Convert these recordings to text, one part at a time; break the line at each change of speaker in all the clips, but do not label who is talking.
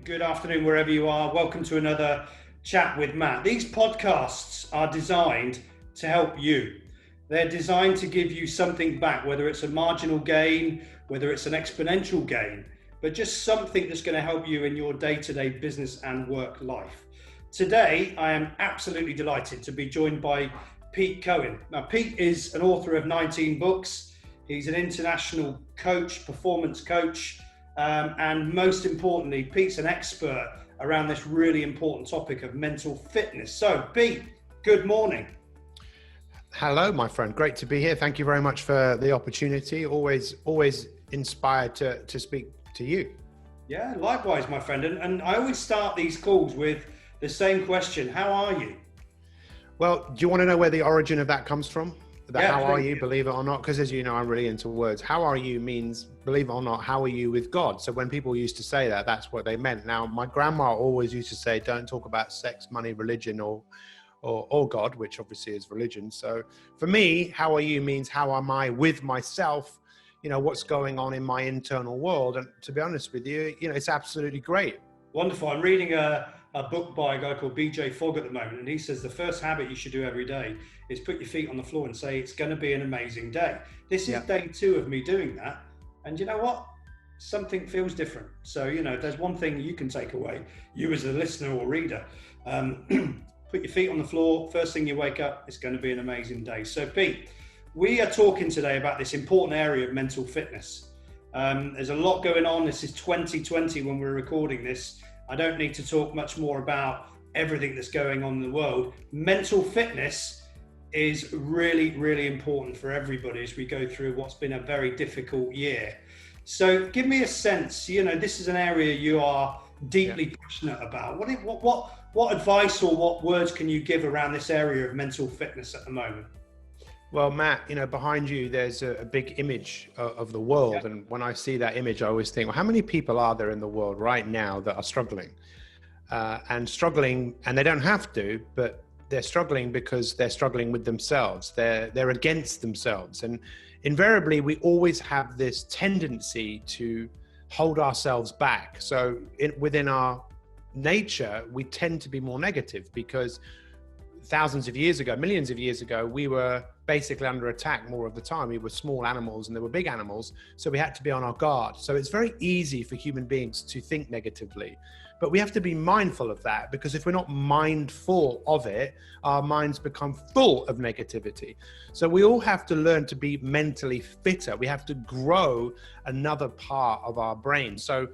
Good afternoon, wherever you are. Welcome to another chat with Matt. These podcasts are designed to help you. They're designed to give you something back, whether it's a marginal gain, whether it's an exponential gain, but just something that's going to help you in your day-to-day business and work life. Today, I am absolutely delighted to be joined by Pete Cohen. Now, Pete is an author of 19 books. He's an international coach, performance coach, and most importantly, Pete's an expert around this really important topic of mental fitness. So, Pete, good morning.
Hello, my friend. Great to be here. Thank you very much for the opportunity. Always inspired to speak to you.
Yeah, likewise, my friend. And I always start these calls with the same question. How are you?
Well, do you want to know where the origin of that comes from? How are you, believe it or not? Because as you know, I'm really into words. How are you means, believe it or not, how are you with God? So when people used to say that, that's what they meant. Now, my grandma always used to say, don't talk about sex, money, religion, or God, which obviously is religion. So for me, how are you means, how am I with myself? You know, what's going on in my internal world? And to be honest with you, it's absolutely great.
Wonderful. I'm reading a book by a guy called BJ Fogg at the moment, and he says the first habit you should do every day is put your feet on the floor and say, it's going to be an amazing day. This is day 2 of me doing that. And you know what? Something feels different. So, there's one thing you can take away, you as a listener or reader. Put your feet on the floor. First thing you wake up, it's going to be an amazing day. So, Pete, we are talking today about this important area of mental fitness. There's a lot going on. This is 2020 when we're recording this. I don't need to talk much more about everything that's going on in the world. Mental fitness is really, really important for everybody as we go through what's been a very difficult year. So give me a sense, this is an area you are deeply passionate about. What advice or what words can you give around this area of mental fitness at the moment?
Well, Matt, behind you, there's a big image of the world. Yeah. And when I see that image, I always think, well, how many people are there in the world right now that are struggling? And they don't have to, but they're struggling because they're struggling with themselves. They're against themselves. And invariably, we always have this tendency to hold ourselves back. So within our nature, we tend to be more negative because thousands of years ago, millions of years ago, we were basically under attack more of the time. We were small animals and there were big animals, so we had to be on our guard. So it's very easy for human beings to think negatively, but we have to be mindful of that, because if we're not mindful of it, our minds become full of negativity. So we all have to learn to be mentally fitter. We have to grow another part of our brain. So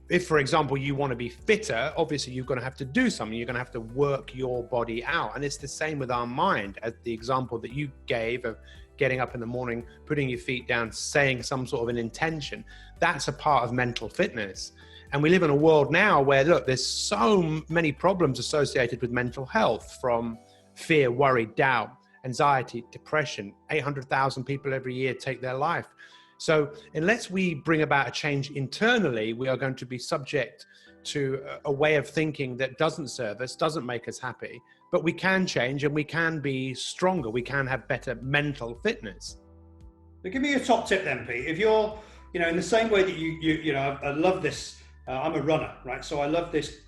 if, for example, you want to be fitter, obviously you're going to have to do something. You're going to have to work your body out. And it's the same with our mind, as the example that you gave of getting up in the morning, putting your feet down, saying some sort of an intention. That's a part of mental fitness. And we live in a world now where, look, there's so many problems associated with mental health, from fear, worry, doubt, anxiety, depression. 800,000 people every year take their life. So unless we bring about a change internally, we are going to be subject to a way of thinking that doesn't serve us, doesn't make us happy. But we can change and we can be stronger. We can have better mental fitness.
So give me a top tip then, Pete. If you're, in the same way that I love this. I'm a runner, right? So I love this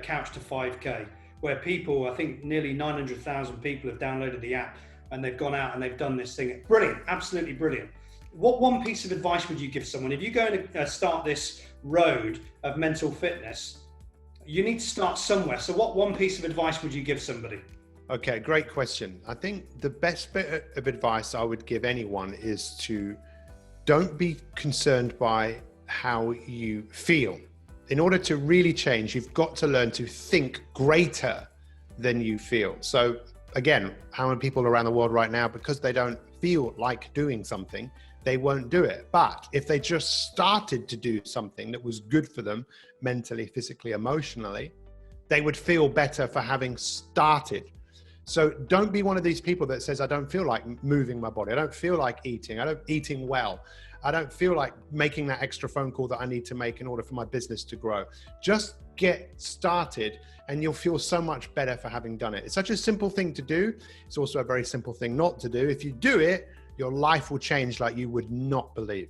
Couch to 5K, where people, I think nearly 900,000 people have downloaded the app and they've gone out and they've done this thing. Brilliant, absolutely brilliant. What one piece of advice would you give someone? If you're going to start this road of mental fitness, you need to start somewhere. So what one piece of advice would you give somebody?
Okay, great question. I think the best bit of advice I would give anyone is to don't be concerned by how you feel. In order to really change, you've got to learn to think greater than you feel. So again, how many people around the world right now, because they don't feel like doing something, they won't do it. But if they just started to do something that was good for them mentally, physically, emotionally, they would feel better for having started. So don't be one of these people that says, I don't feel like moving my body. I don't feel like eating well. I don't feel like making that extra phone call that I need to make in order for my business to grow. Just get started and you'll feel so much better for having done it. It's such a simple thing to do. It's also a very simple thing not to do. If you do it, your life will change like you would not believe.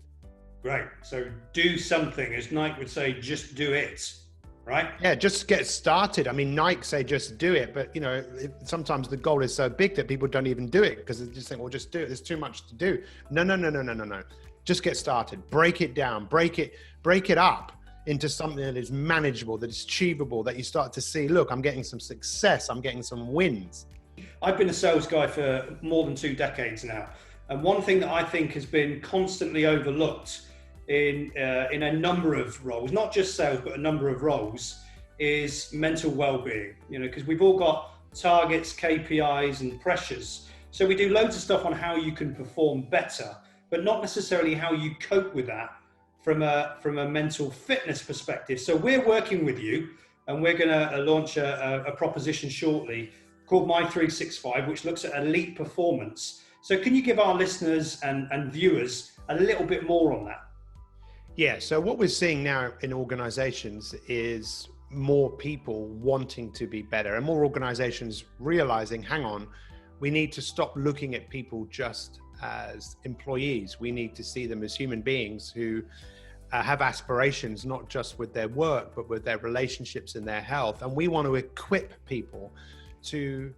Great. So do something, as Nike would say, just do it. right?
Yeah, just get started. I mean, Nike say just do it, but sometimes the goal is so big that people don't even do it because they just think, well, just do it. There's too much to do. No. Just get started. Break it down. Break it up into something that is manageable, that is achievable, that you start to see, look, I'm getting some success. I'm getting some wins.
I've been a sales guy for more than 2 decades now. And one thing that I think has been constantly overlooked in a number of roles, not just sales, but a number of roles, is mental well-being, because we've all got targets, KPIs and pressures. So we do loads of stuff on how you can perform better, but not necessarily how you cope with that from a mental fitness perspective. So we're working with you, and we're going to launch a proposition shortly called Mi365, which looks at elite performance. So can you give our listeners and viewers a little bit more on that?
Yeah, so what we're seeing now in organizations is more people wanting to be better and more organizations realizing, hang on, we need to stop looking at people just as employees. We need to see them as human beings who have aspirations, not just with their work, but with their relationships and their health. And we want to equip people to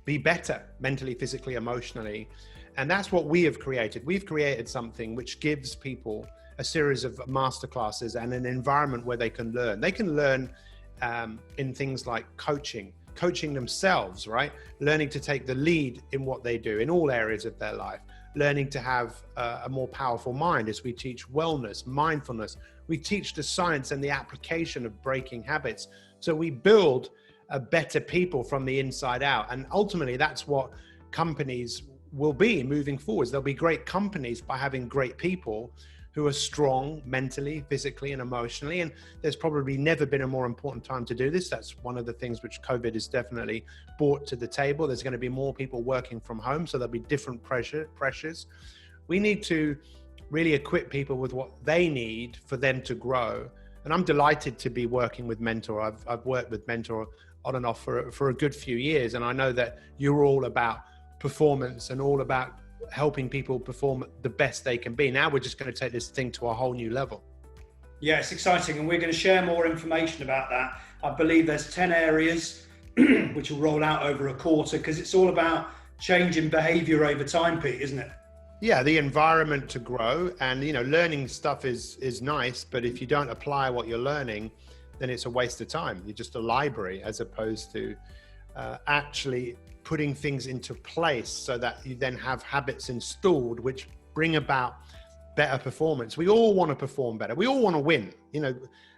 be better mentally, physically, emotionally. And that's what we have created. We've created something which gives people a series of masterclasses and an environment where they can learn. They can learn in things like coaching themselves, right? Learning to take the lead in what they do in all areas of their life, learning to have a more powerful mind as we teach wellness, mindfulness. We teach the science and the application of breaking habits. So we build a better people from the inside out. And ultimately, that's what companies will be moving forwards. They'll be great companies by having great people who are strong mentally, physically, and emotionally. And there's probably never been a more important time to do this. That's one of the things which COVID has definitely brought to the table. There's going to be more people working from home, so there'll be different pressures. We need to really equip people with what they need for them to grow. And I'm delighted to be working with Mentor. I've worked with Mentor on and off for a good few years. And I know that you're all about performance and all about helping people perform the best they can be. Now we're just going to take this thing to a whole new level.
Yeah, it's exciting, and we're going to share more information about that. I believe there's 10 areas which will roll out over a quarter, because it's all about changing behavior over time, Pete, isn't it?
Yeah, the environment to grow, and learning stuff is nice, but if you don't apply what you're learning, then it's a waste of time. You're just a library, as opposed to actually putting things into place so that you then have habits installed which bring about better performance. We all want to perform better. We all want to win.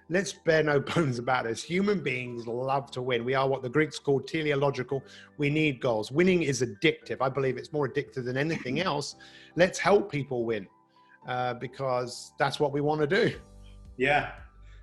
Let's bear no bones about this. Human beings love to win. We are what the Greeks called teleological. We need goals. Winning is addictive. I believe it's more addictive than anything else. Let's help people win because that's what we want to do.
Yeah.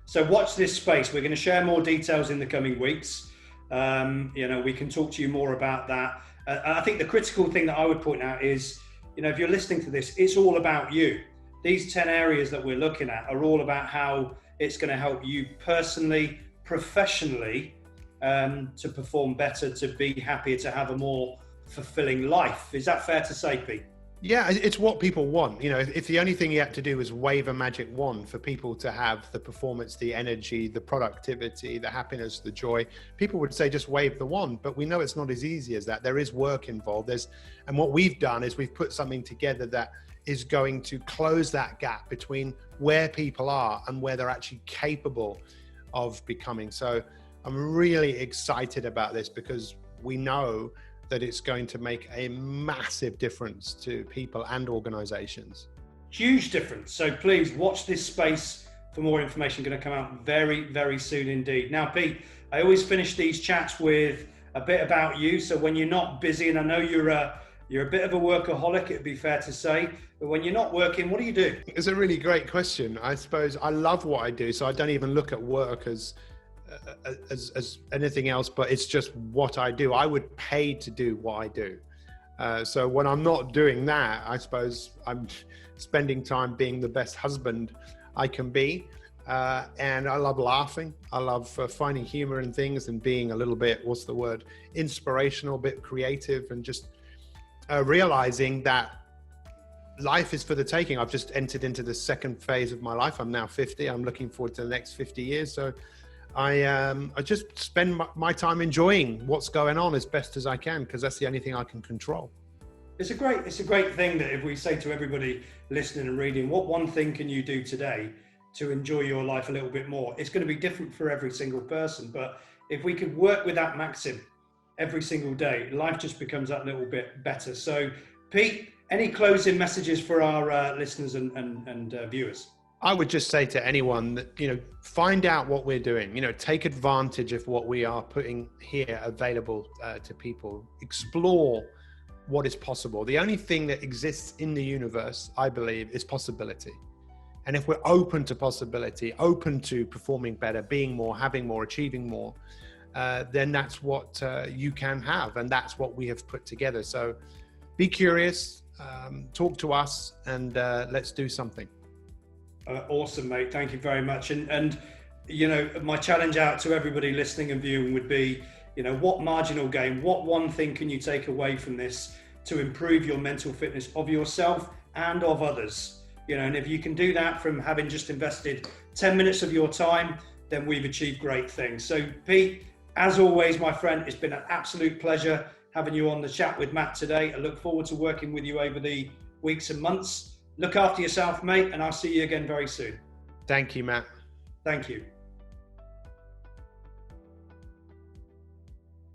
So watch this space. We're going to share more details in the coming weeks. We can talk to you more about that. And I think the critical thing that I would point out is, if you're listening to this, it's all about you. These 10 areas that we're looking at are all about how it's going to help you personally, professionally, to perform better, to be happier, to have a more fulfilling life. Is that fair to say, Pete?
Yeah, it's what people want. If the only thing you have to do is wave a magic wand for people to have the performance, the energy, the productivity, the happiness, the joy, people would say just wave the wand. But we know it's not as easy as that. There is work involved. And what we've done is we've put something together that is going to close that gap between where people are and where they're actually capable of becoming. So I'm really excited about this because we know that it's going to make a massive difference to people and organizations.
Huge difference. So please watch this space for more information. Going to come out very, very soon indeed. Now, Pete, I always finish these chats with a bit about you. So when you're not busy, and I know you're a bit of a workaholic, it'd be fair to say, but when you're not working, what do you do?
It's a really great question. I suppose I love what I do, so I don't even look at work as anything else, but it's just what I do. I would pay to do what I do. So when I'm not doing that, I suppose I'm spending time being the best husband I can be. And I love laughing. I love finding humor in things and being a little bit, inspirational, a bit creative, and just realizing that life is for the taking. I've just entered into the second phase of my life. I'm now 50. I'm looking forward to the next 50 years. So I just spend my time enjoying what's going on as best as I can, because that's the only thing I can control.
It's a great thing that if we say to everybody listening and reading, what one thing can you do today to enjoy your life a little bit more? It's going to be different for every single person, but if we could work with that maxim every single day, life just becomes that little bit better. So, Pete, any closing messages for our listeners and viewers?
I would just say to anyone that, find out what we're doing, take advantage of what we are putting here available to people. Explore what is possible. The only thing that exists in the universe, I believe, is possibility. And if we're open to possibility, open to performing better, being more, having more, achieving more, then that's what you can have. And that's what we have put together. So be curious, talk to us, and let's do something.
Awesome, mate. Thank you very much. And my challenge out to everybody listening and viewing would be, what marginal gain, what one thing can you take away from this to improve your mental fitness of yourself and of others? And if you can do that from having just invested 10 minutes of your time, then we've achieved great things. So Pete, as always, my friend, it's been an absolute pleasure having you on the chat with Matt today. I look forward to working with you over the weeks and months. Look after yourself, mate, and I'll see you again very soon.
Thank you, Matt.
Thank you.